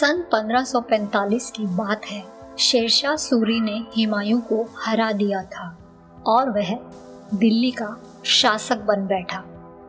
सन 1545 की बात है। शेरशाह सूरी ने हुमायूं को हरा दिया था और वह दिल्ली का शासक बन बैठा।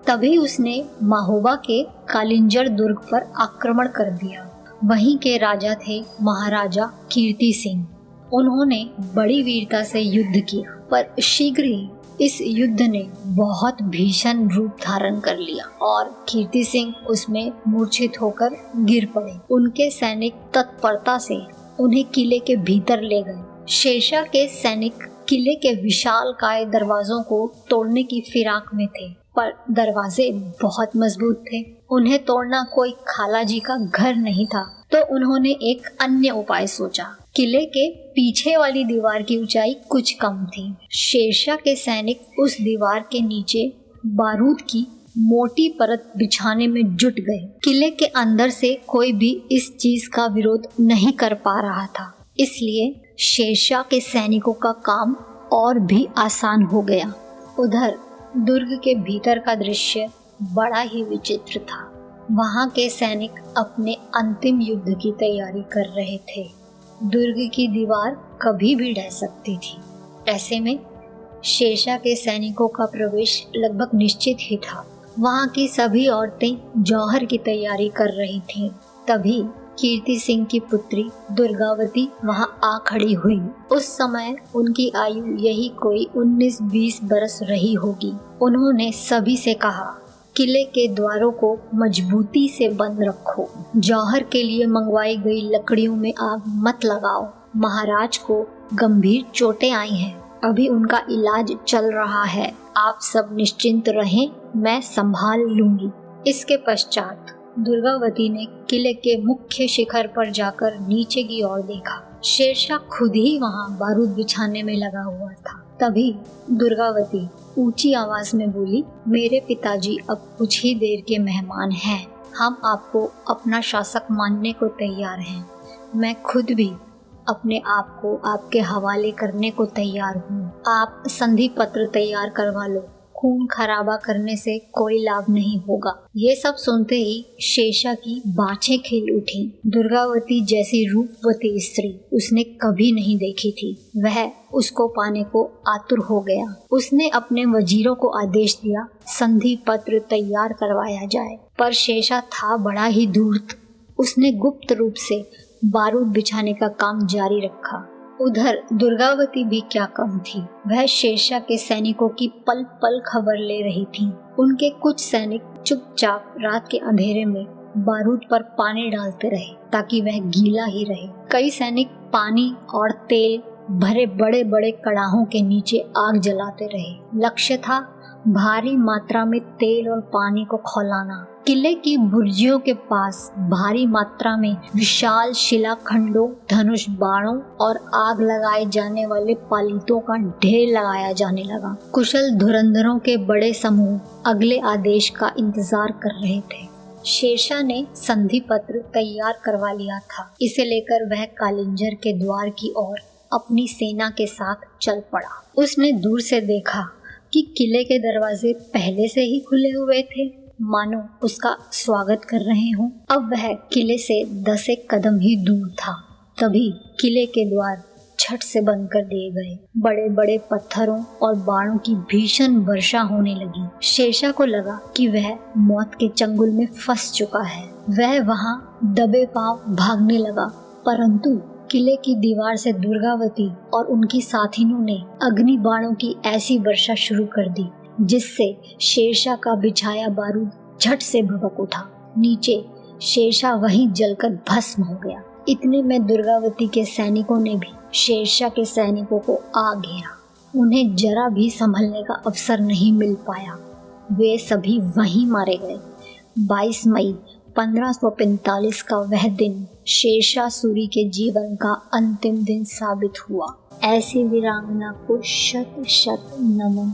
तभी उसने महोबा के कालिंजर दुर्ग पर आक्रमण कर दिया। वहीं के राजा थे महाराजा कीर्ति सिंह। उन्होंने बड़ी वीरता से युद्ध किया, पर शीघ्र ही इस युद्ध ने बहुत भीषण रूप धारण कर लिया और कीर्ति सिंह उसमें मूर्छित होकर गिर पड़े। उनके सैनिक तत्परता से उन्हें किले के भीतर ले गए। शेरशाह के सैनिक किले के विशालकाय दरवाजों को तोड़ने की फिराक में थे, पर दरवाजे बहुत मजबूत थे। उन्हें तोड़ना कोई खालाजी का घर नहीं था, तो उन्होंने एक अन्य उपाय सोचा। किले के पीछे वाली दीवार की ऊंचाई कुछ कम थी। शेरशाह के सैनिक उस दीवार के नीचे बारूद की मोटी परत बिछाने में जुट गए। किले के अंदर से कोई भी इस चीज का विरोध नहीं कर पा रहा था, इसलिए शेरशाह के सैनिकों का काम और भी आसान हो गया। उधर दुर्ग के भीतर का दृश्य बड़ा ही विचित्र था। वहां के सैनिक अपने अंतिम युद्ध की तैयारी कर रहे थे। दुर्ग की दीवार कभी भी ढह सकती थी। ऐसे में शेरशाह के सैनिकों का प्रवेश लगभग निश्चित ही था। वहां की सभी औरतें जौहर की तैयारी कर रही थीं। तभी कीर्ति सिंह की पुत्री दुर्गावती वहां आ खड़ी हुई। उस समय उनकी आयु यही कोई 19-20 बरस रही होगी। उन्होंने सभी से कहा, किले के द्वारों को मजबूती से बंद रखो। जौहर के लिए मंगवाई गई लकड़ियों में आग मत लगाओ। महाराज को गंभीर चोटें आई हैं, अभी उनका इलाज चल रहा है। आप सब निश्चिंत रहें, मैं संभाल लूंगी। इसके पश्चात दुर्गावती ने किले के मुख्य शिखर पर जाकर नीचे की ओर देखा। शेरशाह खुद ही वहां बारूद बिछाने में लगा हुआ था। तभी दुर्गावती ऊंची आवाज में बोली, मेरे पिताजी अब कुछ ही देर के मेहमान हैं। हम आपको अपना शासक मानने को तैयार हैं। मैं खुद भी अपने आप को आपके हवाले करने को तैयार हूँ। आप संधि पत्र तैयार करवा लो। खून खराबा करने से कोई लाभ नहीं होगा। ये सब सुनते ही शेरशाह की बाछें खिल उठी। दुर्गावती जैसी रूपवती स्त्री उसने कभी नहीं देखी थी। वह उसको पाने को आतुर हो गया। उसने अपने वजीरों को आदेश दिया, संधि पत्र तैयार करवाया जाए। पर शेरशाह था बड़ा ही धूर्त। उसने गुप्त रूप से बारूद बिछाने का काम जारी रखा। उधर दुर्गावती भी क्या कम थी। वह शेरशाह के सैनिकों की पल पल खबर ले रही थी। उनके कुछ सैनिक चुपचाप रात के अंधेरे में बारूद पर पानी डालते रहे ताकि वह गीला ही रहे। कई सैनिक पानी और तेल भरे बड़े बड़े कड़ाहों के नीचे आग जलाते रहे। लक्ष्य था भारी मात्रा में तेल और पानी को खौलाना। किले की बुर्जियों के पास भारी मात्रा में विशाल शिलाखंडों, धनुष बाणों और आग लगाए जाने वाले पालितों का ढेर लगाया जाने लगा। कुशल धुरंधरों के बड़े समूह अगले आदेश का इंतजार कर रहे थे। शेरशाह ने संधि पत्र तैयार करवा लिया था। इसे लेकर वह कालिंजर के द्वार की ओर अपनी सेना के साथ चल पड़ा। उसने दूर से देखा कि किले के दरवाजे पहले से ही खुले हुए थे, मानो उसका स्वागत कर रहे हों। अब वह किले से 10 कदम ही दूर था। तभी किले के द्वार झट से बंद कर दिए गए। बड़े बड़े पत्थरों और बाणों की भीषण वर्षा होने लगी। शेरशाह को लगा कि वह मौत के चंगुल में फंस चुका है। वह वहां दबे पांव भागने लगा, परंतु किले की दीवार से दुर्गावती और उनकी साथिनों ने अग्नि बाणों की ऐसी वर्षा शुरू कर दी जिससे शेरशाह का बिछाया बारूद झट से भभक उठा। नीचे शेरशाह वहीं जलकर भस्म हो गया। इतने में दुर्गावती के सैनिकों ने भी शेरशाह के सैनिकों को आ घेरा। उन्हें जरा भी संभलने का अवसर नहीं मिल पाया। वे सभी वहीं मारे गए। 22 मई 1545 का वह दिन शेरशाह सूरी के जीवन का अंतिम दिन साबित हुआ। ऐसी वीरांगना को शत शत नमन।